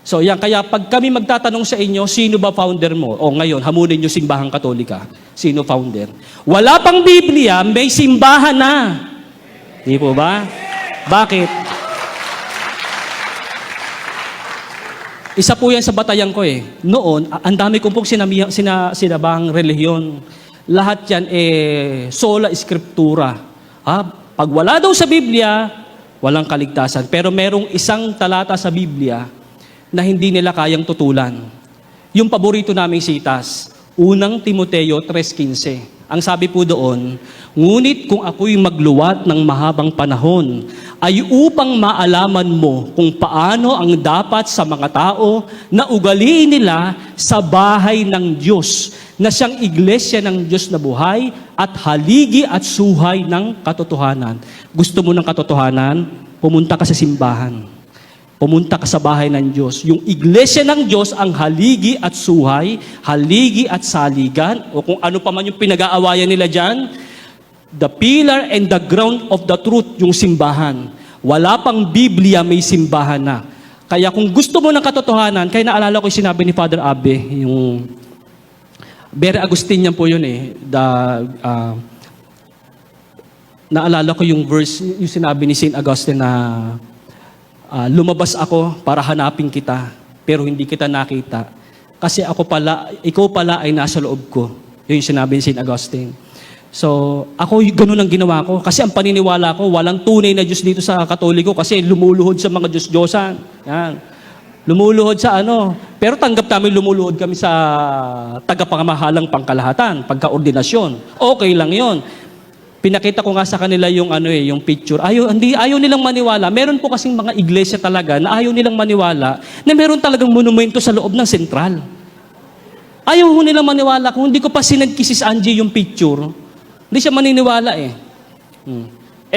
So yan, kaya pag kami magtatanong sa inyo, sino ba founder mo? O ngayon, hamunin nyo simbahang Katolika. Sino founder? Wala pang Biblia, may simbahan na. Di po ba? Bakit? Isa po yan sa batayan ko eh. Noon, ang dami kong pong sinabang relihiyon. Lahat yan sola scriptura. Pag wala daw sa Biblia, walang kaligtasan. Pero merong isang talata sa Biblia na hindi nila kayang tutulan. Yung paborito naming sitas, unang Timoteo 3:15. Ang sabi po doon, ngunit kung ako'y magluwat ng mahabang panahon, ay upang maalaman mo kung paano ang dapat sa mga tao na ugaliin nila sa bahay ng Diyos, na siyang iglesia ng Diyos na buhay at haligi at suhay ng katotohanan. Gusto mo ng katotohanan? Pumunta ka sa simbahan. Pumunta ka sa bahay ng Diyos. Yung iglesia ng Diyos ang haligi at suhay, haligi at saligan, o kung ano pa man yung pinag-aawayan nila dyan, the pillar and the ground of the truth, yung simbahan. Wala pang Biblia, may simbahan na. Kaya kung gusto mo ng katotohanan, kaya naalala ko yung sinabi ni Father Abe, yung Bere Agustinian po yun naalala ko yung verse, yung sinabi ni St. Augustine na lumabas ako para hanapin kita, pero hindi kita nakita. Kasi ikaw pala ay nasa loob ko. Yun yung sinabi ni St. Augustine. So, ako ganun ang ginawa ko. Kasi ang paniniwala ko, walang tunay na Diyos dito sa Katoliko kasi lumuluhod sa mga Diyos-Diyosan. Yan. Lumuluhod sa Pero tanggap namin lumuluhod kami sa tagapangamahalang pangkalahatan, pagkaordinasyon. Okay lang yon. Pinakita ko nga sa kanila yung yung picture. Ayaw nilang maniwala. Meron po kasing mga iglesia talaga na ayaw nilang maniwala na meron talagang monumento sa loob ng sentral. Ayaw ho nilang maniwala. Kung hindi ko pa sinend kay Sis Angie yung picture, hindi siya maniniwala eh.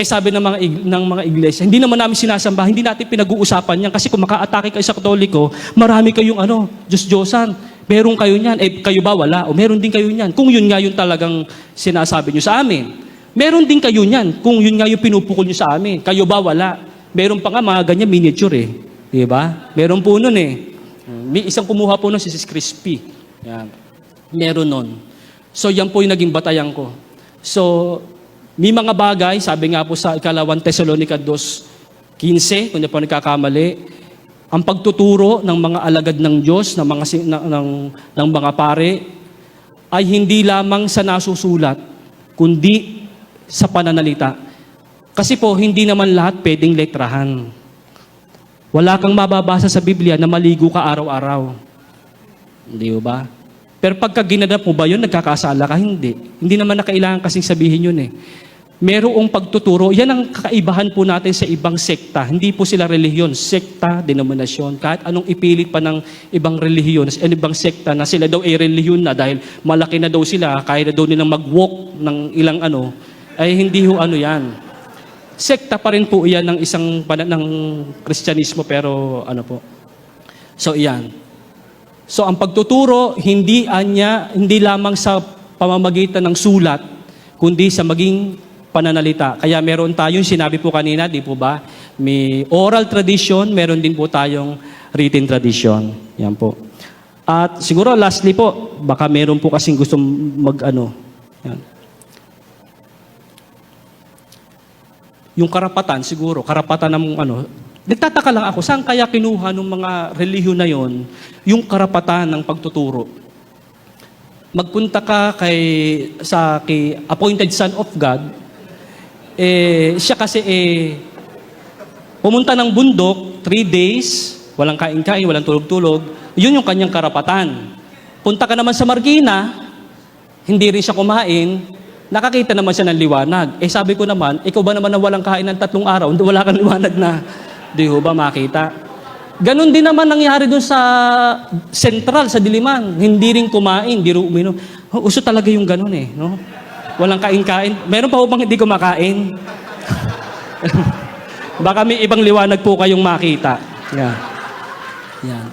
Sabi ng mga iglesia, hindi naman namin sinasamba, hindi natin pinag-uusapan yan kasi kung maka-atake kayo sa Katoliko, marami kayong Diyos-Diyosan. Meron kayo niyan. Kayo ba wala? O meron din kayo niyan. Kung yun nga yung talagang sinasabi nyo sa amin. Meron din kayo niyan, kung yun nga yung pinupukol nyo sa amin. Kayo ba? Wala. Meron pa nga mga ganyan miniature eh. Di ba? Meron po nun eh. May isang kumuha po nun si Sis Crispy. Yan. Meron nun. So yan po yung naging batayan ko. So, may mga bagay, sabi nga po sa 1 Thessalonica 2:15, kung hindi po nagkakamali, ang pagtuturo ng mga alagad ng Diyos, ng mga pare, ay hindi lamang sa nasusulat, kundi sa pananalita. Kasi po, hindi naman lahat pwedeng letrahan. Wala kang mababasa sa Biblia na maligo ka araw-araw. Hindi ba? Pero pagka ginadap mo ba yun, nagkakasala ka? Hindi. Hindi naman na kailangan kasing sabihin yun eh. Merong pagtuturo, yan ang kakaibahan po natin sa ibang sekta. Hindi po sila relihiyon, sekta, denominasyon. Kahit anong ipilit pa ng ibang relihiyon, ibang sekta na sila daw ay relihiyon na dahil malaki na daw sila, kaya na daw nilang mag-walk ng ilang ay hindi ho yan. Sekta pa rin po yan ng isang ng Kristyanismo, pero po. So iyan. So ang pagtuturo, hindi lamang sa pamamagitan ng sulat, kundi sa maging pananalita. Kaya meron tayong sinabi po kanina, di po ba? May oral tradition, meron din po tayong written tradition. Yan po. At siguro lastly po, baka meron po kasing gustong yan. Yung karapatan, siguro, karapatan ng nagtataka lang ako, saan kaya kinuha ng mga relihiyon na yon yung karapatan ng pagtuturo? Magpunta ka kay appointed son of God, siya kasi pumunta ng bundok, 3 days, walang kain-kain, walang tulog-tulog, yun yung kanyang karapatan. Punta ka naman sa Marikina, hindi rin siya kumain, nakakita naman siya ng liwanag. Sabi ko naman, ikaw ba naman na walang kain ng 3 araw, wala kang liwanag na, di ho ba makita? Ganon din naman nangyari doon sa Central, sa Diliman. Hindi rin kumain, hindi rin uminom. Uso talaga yung ganon no? Walang kain-kain. Meron pa ho bang hindi kumakain? Baka may ibang liwanag po kayong makita. Yan.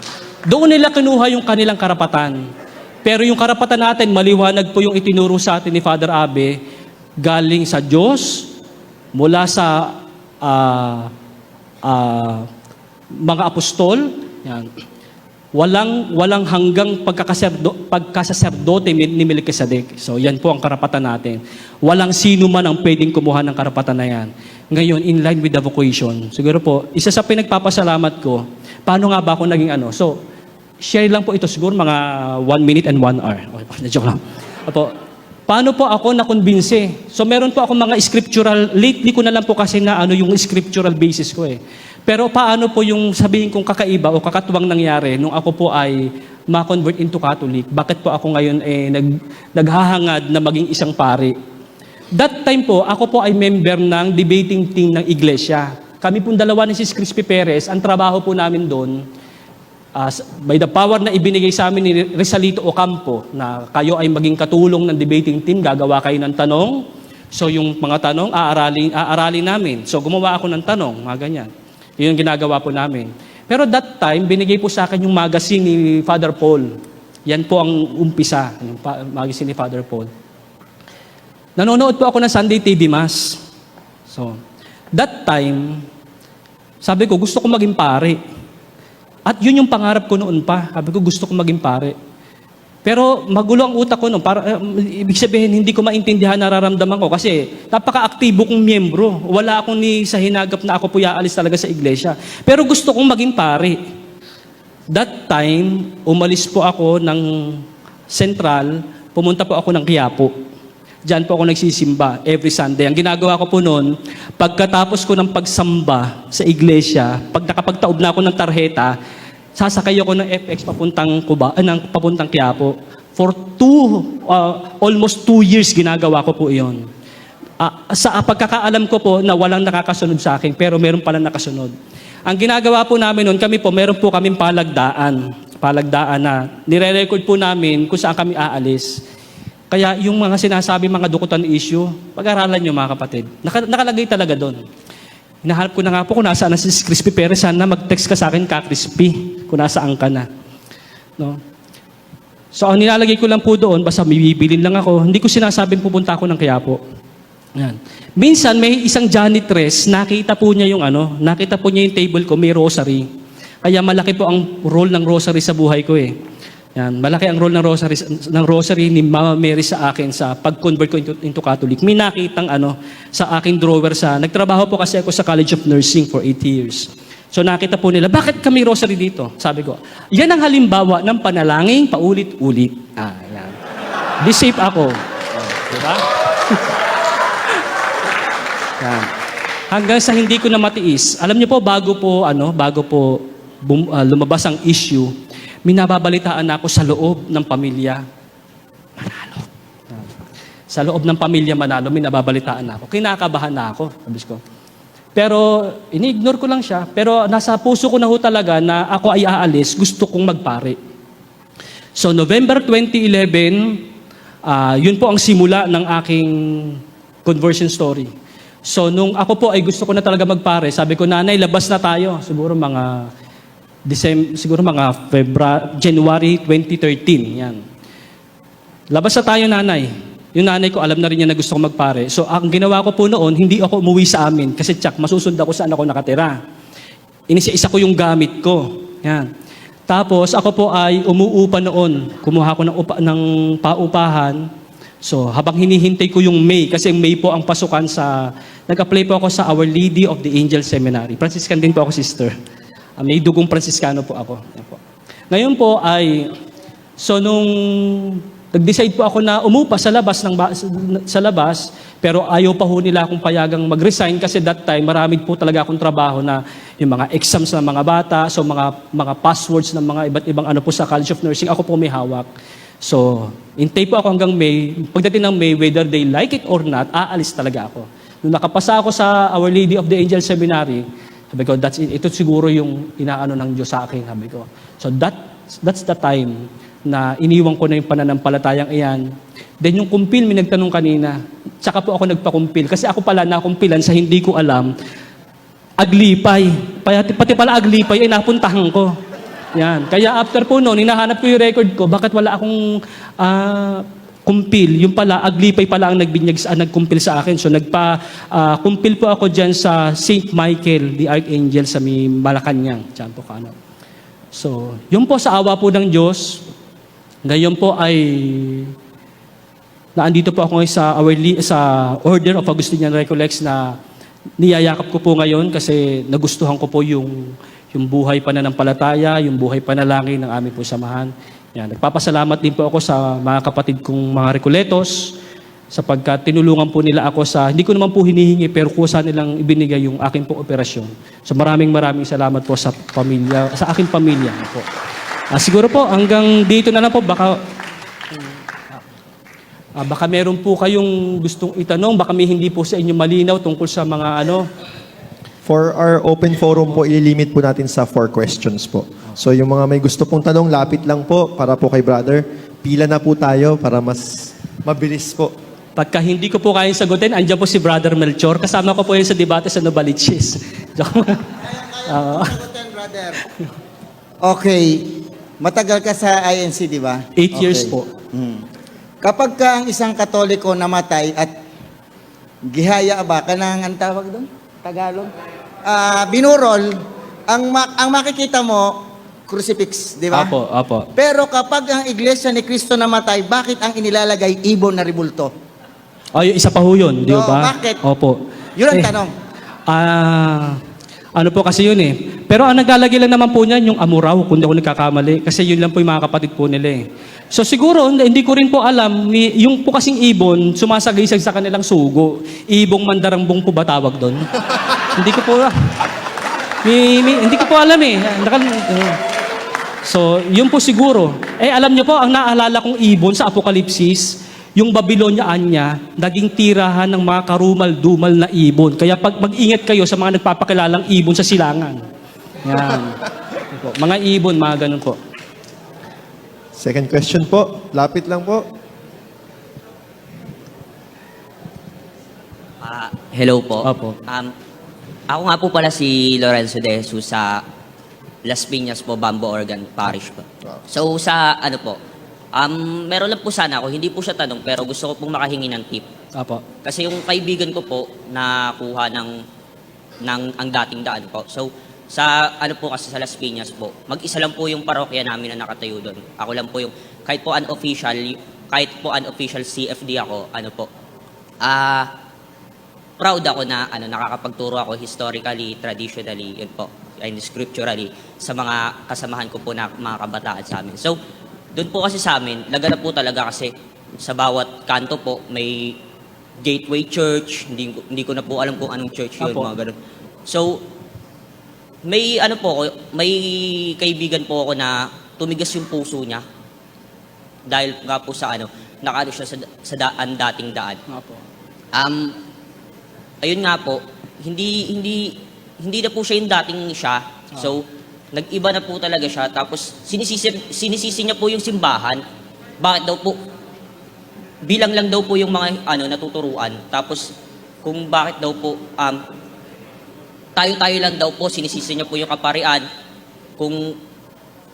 Doon nila kinuha yung kanilang karapatan. Pero yung karapatan natin, maliwanag po yung itinuro sa atin ni Father Abe, galing sa Diyos, mula sa mga apostol, yan. Walang hanggang pagkasaserdote ni Melkisedek. So yan po ang karapatan natin. Walang sino man ang pwedeng kumuha ng karapatan na yan. Ngayon, in line with the vocation, siguro po, isa sa pinagpapasalamat ko, paano nga ba ako naging ano? So, share lang po ito siguro mga 1 minute and 1 hour. Okay, joke lang. Apo, paano po ako nakonbinse? So meron po ako mga scriptural, lately ko na lang po kasi na ano yung scriptural basis ko eh. Pero paano po yung sabihin kong kakaiba o kakatuwang nangyari nung ako po ay ma-convert into Catholic? Bakit po ako ngayon naghahangad na maging isang pari? That time po, ako po ay member ng debating team ng iglesia. Kami pong dalawa ni Sis Crispy Perez, ang trabaho po namin doon, by the power na ibinigay sa amin ni Rizalito Ocampo, na kayo ay maging katulong ng debating team, gagawa kayo ng tanong. So yung mga tanong, aaralin namin. So gumawa ako ng tanong, mga ganyan. Yun yung ginagawa po namin. Pero that time, binigay po sa akin yung magazine ni Father Paul. Yan po ang umpisa, yung magazine ni Father Paul. Nanonood po ako ng Sunday TV Mass. So, that time, sabi ko, gusto ko maging pare. At yun yung pangarap ko noon pa. Sabi ko, gusto ko maging pare. Pero magulo ang utak ko noon. Ibig sabihin, hindi ko maintindihan nararamdaman ko kasi napaka-aktibo kong miyembro. Wala akong sa hinagap na ako po yaalis talaga sa iglesia. Pero gusto kong maging pare. That time, umalis po ako ng Central, pumunta po ako ng Quiapo. Diyan po ako nagsisimba every Sunday. Ang ginagawa ko po noon, pagkatapos ko ng pagsamba sa iglesia, pag nakapagtaob na ako ng tarheta, sasakay ako ng FX papuntang Quiapo. For almost 2 years ginagawa ko po iyon. Sa pagkakaalam ko po na walang nakakasunod sa akin, pero meron pala nakasunod. Ang ginagawa po namin noon, meron po kaming palagdaan na nire-record po namin kung saan kami aalis. Kaya yung mga sinasabi, mga dukutan issue, pag-aralan nyo mga kapatid. Nakalagay talaga doon. Hinahanap ko na nga po kung nasaan na si Crispy Perez. Sana mag-text ka sa akin, Crispy, kung nasaan ka na. No? So, ang nilalagay ko lang po doon, basta bibilin lang ako, hindi ko sinasabing pupunta ako ng Quiapo. Yan. Minsan, may isang janitress, nakita po niya yung table ko, may rosary. Kaya malaki po ang role ng rosary sa buhay ko eh. Yan, malaki ang role ng rosary ni Mama Mary sa akin sa pag-convert ko into Catholic. May nakitang sa aking drawer nagtrabaho po kasi ako sa College of Nursing for 8 years. So nakita po nila, bakit kami rosary dito? Sabi ko, yan ang halimbawa ng panalangin paulit-ulit. Yan. Be safe ako. Diba? Yan. Hanggang sa hindi ko na matiis. Alam niyo po, bago po lumabas ang issue, minababalitaan ako sa loob ng pamilya Manalo. Sa loob ng pamilya Manalo, minababalitaan ako. Kinakabahan na ako, sabi ko. Pero ini-ignore ko lang siya. Pero nasa puso ko na ho talaga na ako ay aalis, gusto kong magpare. So November 2011, yun po ang simula ng aking conversion story. So nung ako po ay gusto ko na talaga magpare, sabi ko, nanay, labas na tayo. Siguro mga January 2013, yan. Labas na tayo, nanay. Yung nanay ko, alam na rin niya na gusto ko magpare. So, ang ginawa ko po noon, hindi ako umuwi sa amin. Kasi masusunod ako saan ako nakatira. Isa ko yung gamit ko. Yan. Tapos, ako po ay umuupa noon. Kumuha ko ng paupahan. So, habang hinihintay ko yung May, kasi May po ang pasukan nag-apply po ako sa Our Lady of the Angel Seminary. Franciscan din po ako, sister. May dugong Franciscano po ako. Ngayon po ay, so nung nag-decide po ako na umupa sa labas, pero ayaw pa ho nila akong payagang mag-resign kasi that time marami po talaga akong trabaho na yung mga exams ng mga bata, so mga passwords ng mga iba't ibang po sa College of Nursing, ako po may hawak. So, hintay po ako hanggang May. Pagdating ng May, whether they like it or not, aalis talaga ako. Nung nakapasa ako sa Our Lady of the Angel Seminary, sabi ko, ito siguro yung inaano ng Diyos sa akin, sabi ko. So that's the time na iniwan ko na yung pananampalatayang iyan. Then yung kumpil, may nagtanong kanina, tsaka po ako nagpakumpil. Kasi ako pala nakumpilan sa hindi ko alam, Aglipay. Pati pala Aglipay ay napuntahan ko. Yan. Kaya after po noon, hinahanap ko yung record ko, bakit wala akong kumpil. Yung pala, Aglipay pala ang nagkumpil sa akin. So kumpil po ako dyan sa St. Michael, the Archangel sa Malacanang. Diyan po So, yun po sa awa po ng Diyos. Ngayon po ay naandito po ako ngayon sa Order of Augustinian Recollects na niyayakap ko po ngayon kasi nagustuhan ko po yung buhay pananampalataya, yung buhay panalangin ng aming po samahan. Yan. Nagpapasalamat din po ako sa mga kapatid kong mga Recoletos sapagkat tinulungan po nila ako hindi ko naman po hinihingi pero kusa nilang ibinigay yung aking po operasyon. So maraming salamat po sa aking pamilya po. Siguro po hanggang dito na lang po baka meron po kayong gustong itanong, baka may hindi po sa inyo malinaw tungkol sa mga For our open forum po, ililimit po natin sa 4 questions po. So yung mga may gusto pong tanong, lapit lang po para po kay brother. Pila na po tayo para mas mabilis po. Pagka hindi ko po kayang sagutin, andyan po si Brother Melchor. Kasama ko po yun sa debate sa Novaliches. Sagutin, brother. Okay. Matagal ka sa INC, di ba? 8 years po. Kapag ka ang isang Katoliko namatay at gihaya ba, ang tawag doon? Tagalog? Binurol, ang makikita mo, crucifix, di ba? Apo. Pero kapag ang iglesia ni Cristo namatay, bakit ang inilalagay ibon na ribulto? Yung isa pa ho yun, di Oo, ba? bakit? Opo. Yun ang tanong. Ano po kasi yun eh. Pero ang naglalagay lang naman po niyan yung amuraw, kung di ako nagkakamali. Kasi yun lang po yung mga kapatid po nila eh. So siguro, hindi ko rin po alam, yung po kasing ibon, sumasagisag sa kanilang sugo. Ibong mandarambong po ba tawag doon? Hindi ko po hindi ko po alam eh. So, yun po siguro. Alam niyo po, ang naalala kong ibon sa Apokalipsis, yung Babilonyaan niya, naging tirahan ng mga karumal-dumal na ibon. Kaya mag-ingat kayo sa mga nagpapakilalang ibon sa silangan. Yan. Mga ibon, mga ganun po. Second question po, lapit lang po. Hello po. Opo. Ako nga po pala si Lorenzo de Jesus sa Las Piñas po, Bambo Organ Parish po. So sa meron lang po sana ako, hindi po siya tanong pero gusto ko pong makahingi ng tip. Apo. Kasi yung kaibigan ko po nakuha ng ang dating daan po. So sa kasi sa Las Piñas po, mag-isa lang po yung parokya namin na nakatayo doon. Ako lang po yung kahit po unofficial CFD ako, proud ako na nakakapagturo ako historically, traditionally, yun po, and scripturally sa mga kasamahan ko po na mga kabataan sa amin. So, doon po kasi sa amin, laganap po talaga kasi sa bawat kanto po may Gateway Church, hindi ko na po alam kung anong church yun, Apo. mga ganun. So, may may kaibigan po ako na tumigas yung puso niya dahil nga po sa nakaano siya sa dating daan. Apo. Ayun nga po, hindi na po siya yung dating siya. So, nag-iba na po talaga siya. Tapos, sinisisi niya po yung simbahan. Bakit daw po? Bilang lang daw po yung mga natuturuan. Tapos, kung bakit daw po, tayo-tayo lang daw po, sinisisi niya po yung kaparian. Kung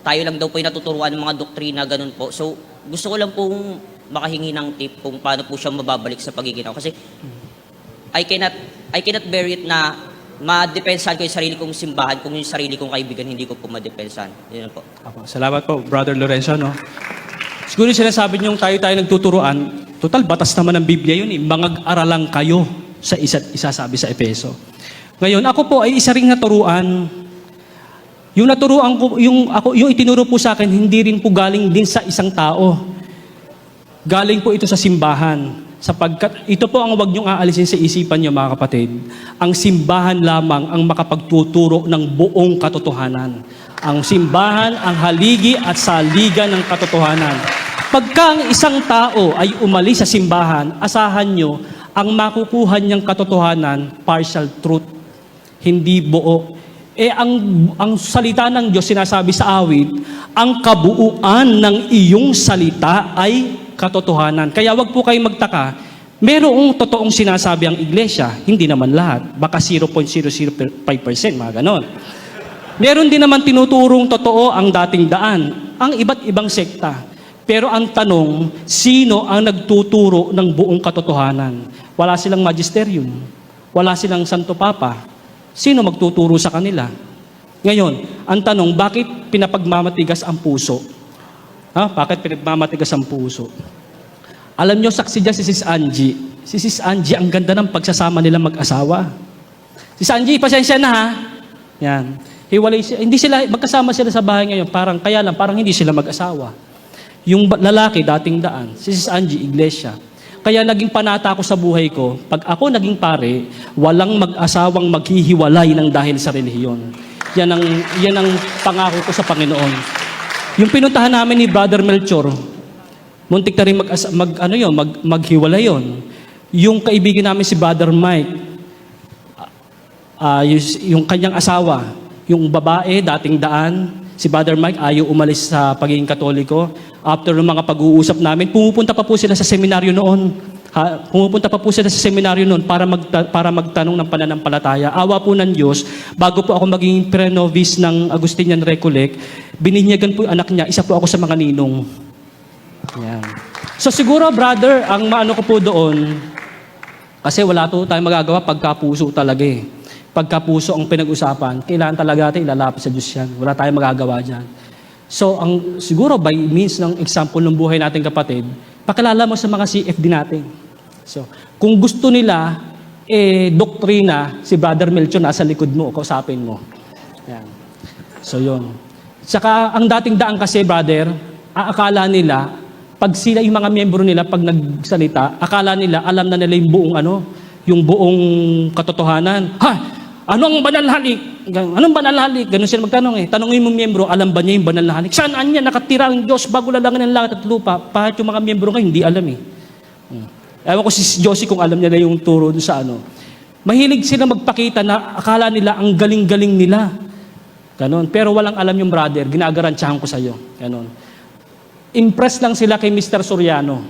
tayo lang daw po yung natuturuan ng mga doktrina, ganun po. So, gusto ko lang pong makahingi ng tip kung paano po siya mababalik sa pagiginaw. Kasi, I cannot bear it na madepensahan ko yung sarili kong simbahan kung yung sarili kong kaibigan hindi ko po madepensahan. Yun po. Apo. Salamat po, Brother Lorenzo. No? Siguro yung sinasabi niyong tayo nagtuturuan, total batas naman ng Biblia yun eh. Mangag-aralang kayo sa isa't isa, sabi sa Efeso. Ngayon, ako po ay isa ring naturuan. Yung naturuan ko, yung itinuro po sa akin, hindi rin po galing din sa isang tao. Galing po ito sa simbahan. Sapagkat ito po ang huwag niyong aalisin sa isipan niyo, mga kapatid. Ang simbahan lamang ang makapagtuturo ng buong katotohanan. Ang simbahan, ang haligi at saligan ng katotohanan. Pagka ang isang tao ay umalis sa simbahan, asahan niyo, ang makukuha niyang katotohanan, partial truth, hindi buo. Ang salita ng Diyos, sinasabi sa awit, ang kabuuan ng iyong salita ay katotohanan. Kaya wag po kayong magtaka, merong totoong sinasabi ang iglesia, hindi naman lahat. Baka 0.005%, mga ganon. Meron din naman tinuturong totoo ang dating daan, ang iba't ibang sekta. Pero ang tanong, sino ang nagtuturo ng buong katotohanan? Wala silang magisterium, wala silang Santo Papa. Sino magtuturo sa kanila? Ngayon, ang tanong, bakit pinapagmamatigas ang puso? Bakit pinagmamatigas ang puso? Alam nyo, saksi dyan si Sis Angie. Si Sis Angie, ang ganda ng pagsasama nila mag-asawa. Sis Angie, pasensya na ha. Yan. Hiwalay sila. Hindi sila, magkasama sila sa bahay ngayon. Kaya lang, parang hindi sila mag-asawa. Yung lalaki, dating daan. Si Sis Angie, iglesia. Kaya naging panata ko sa buhay ko, pag ako naging pare, walang mag-asawang maghihiwalay ng dahil sa relihiyon. Yan ang pangako ko sa Panginoon. Yung pinuntahan namin ni Brother Melchor, muntik na rin maghiwalay yon. Yung kaibigan namin si Brother Mike, yung kanyang asawa, yung babae, dating daan, si Brother Mike ayaw umalis sa pagiging Katoliko. After ng mga pag-uusap namin, pumupunta pa po sila sa seminaryo noon. Pumupunta pa po sila sa seminaryo noon para magtanong ng pananampalataya. Awa po ng Diyos, bago po ako maging pre-novice ng Agustinian Recollect, bininyagan po yung anak niya, isa po ako sa mga ninong. Yan. So siguro, brother, ang maano ko po doon, kasi wala to tayong magagawa pagkapuso talaga eh. Pagkapuso ang pinag-usapan, kailangan talaga natin ilalapit sa Diyos yan. Wala tayong magagawa dyan. So, siguro by means ng example ng buhay natin kapatid, pakilala mo sa mga CFD natin. So, kung gusto nila, doktrina, si Brother Melchor nasa likod mo, kausapin mo. Yan. So, yun. Saka, ang dating daan kasi, brother, akala nila, pag sila, yung mga miyembro nila, pag nagsalita, akala nila, alam na nila yung buong katotohanan. Ano ang banal na halik? Anong banal na halik? Ganun sila magtanong eh. Tanongin mo miyembro, alam ba niya yung banal na halik? Saan niya nakatira ang Diyos bago lalangin ng langit at lupa? Kahit yung mga miyembro ngayon, hindi alam eh. Ewan ko si Josie kung alam niya na yung turo doon sa ano. Mahilig sila magpakita na akala nila ang galing-galing nila. Ganon. Pero walang alam yung brother, ginagarantiyahan ko sa'yo. Ganon. Impress lang sila kay Mr. Soriano.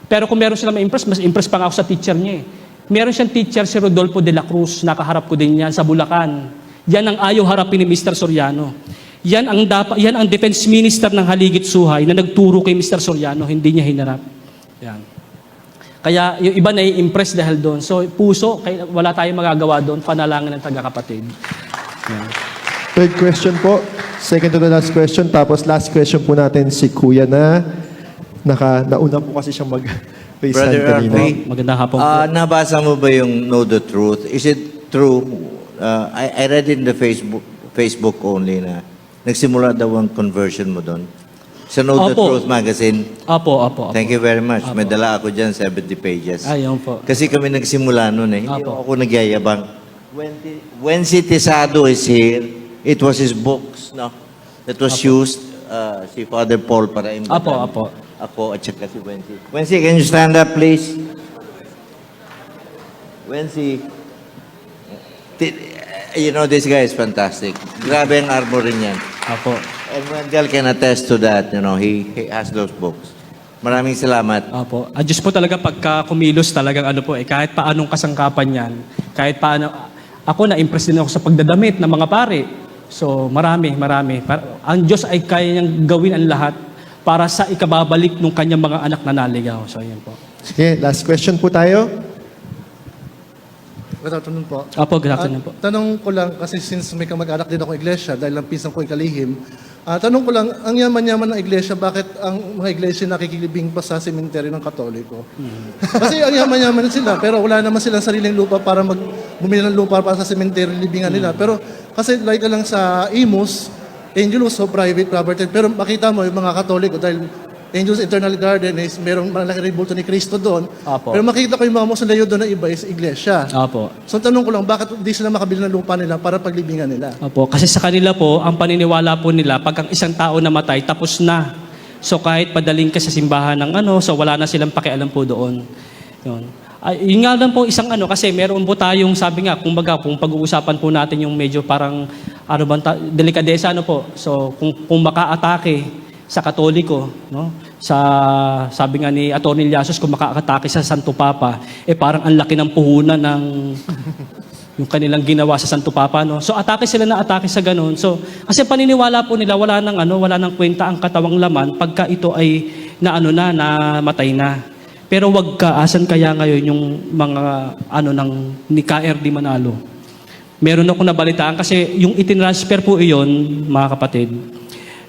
Pero kung meron sila ma-impress, mas impress pa nga ako sa teacher niya eh. Meron siyang teacher si Rodolfo de la Cruz, nakaharap ko din yan sa Bulacan. Yan ang ayaw harapin ni Mr. Soriano. Yan ang defense minister ng Haligit Suhay na nagturo kay Mr. Soriano, hindi niya hinarap. Yan. Kaya yung iba na i-impress dahil doon. So puso, wala tayong magagawa doon, panalangin ng tagakapatid. Yan. Third question po. Second to the last question. Tapos last question po natin si Kuya na nauna po kasi siyang mag-face Brother hand kanina. Arfi, Magandang hapon po. nabasa mo ba yung Know the Truth? Is it true? I read in the Facebook only na nagsimula daw ang conversion mo doon. Sa Know the Opo. Truth magazine. Apo. Thank you very much. Apo. May dala ako dyan, 70 pages. Ayun po. Kasi kami nagsimula noon eh. Hindi Apo. ako nagyayabang. When si Tesado is here, it was his books, no? That was used, si Father Paul para imbadan. Apo. Ako at saka si Wency. Wency, can you stand up, please? Wency, you know, this guy is fantastic. Grabe ang armory niyan. Apo. And Wendell can attest to that, you know, he has those books. Maraming salamat. Apo. Ang Diyos po talaga pagka kumilos talagang kahit paanong kasangkapan yan, kahit paano, ako na-impress din ako sa pagdadamit ng mga pare. So, marami. Ang Diyos ay kaya niyang gawin ang lahat para sa ikababalik ng kanyang mga anak na naligaw. So, yun po. Sige, last question po tayo. Good afternoon po. Apo, good afternoon po. Tanong ko lang, kasi since may kamag-anak din ako iglesia, dahil ang pisang ko ikalihim, tanong ko lang, ang yaman-yaman ng iglesia, bakit ang mga iglesia nakikilibing pa sa sementeryo ng Katoliko? Kasi ang yaman-yaman sila, pero wala naman silang sariling lupa para bumili ng lupa para sa sementeryo libingan nila. Pero kasi like ka lang sa Imus, Angelus, so private property. Pero makita mo yung mga Katoliko, dahil Angelus Eternal Garden is merong malaki rin bulto ni Cristo doon. Apo. Pero makita ko yung mga mausoleo doon na iba is iglesia. Apo. So tanong ko lang, bakit hindi sila makabili ng lupa nila para paglibingan nila? Opo, kasi sa kanila po, ang paniniwala po nila, pag ang isang tao namatay, tapos na. So kahit padaling ka sa simbahan ng so wala na silang pakialam po doon. Yun. Yun nga lang po isang kasi meron po tayong, sabi nga, kung pag-uusapan po natin yung medyo parang, delikadesa, po. So kung maka-atake sa Katoliko, no? Sabi nga ni Atty. Llasos, kung maka-atake sa Santo Papa, parang ang laki ng puhunan ng yung kanilang ginawa sa Santo Papa, no? So atake sila na atake sa ganun. So kasi paniniwala po nila wala nang kwenta ang katawang laman pagka ito ay namatay na. Pero wag ka, asan kaya ngayon yung mga ni KRD Manalo? Meron ako nabalitaan kasi yung itinransfer po iyon, mga kapatid,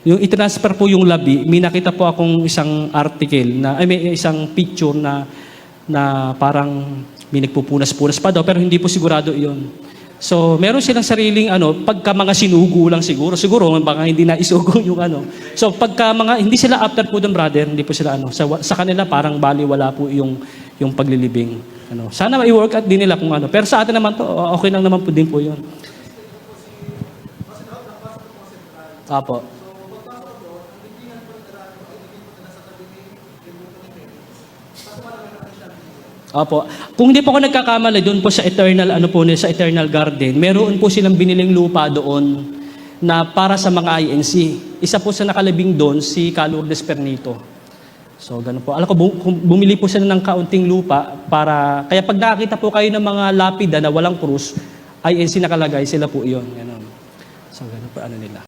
yung itinransfer po yung labi, may nakita po akong isang article, may isang picture na parang may nagpupunas-punas pa daw, pero hindi po sigurado iyon. So, meron silang sariling pagka mga sinugo lang siguro baka hindi na isugo yung So, pagka mga hindi sila after po doon, brother, hindi po sila sa kanila parang baliwala po yung paglilibing. Sana mai-work out din nila kung Pero sa atin naman to, okay lang naman po din po 'yon. Apo. Opo. Kung hindi po ako nagkakamali, doon po sa Eternal, sa Eternal Garden, meron po silang biniling lupa doon na para sa mga INC. Isa po sa nakalabing doon, si Lourdes Pernito. So, ganun po. Alam ko, bumili po sila ng kaunting lupa kaya pag nakakita po kayo ng mga lapida na walang krus, INC nakalagay, sila po iyon. Ganun. So, ganun po nila.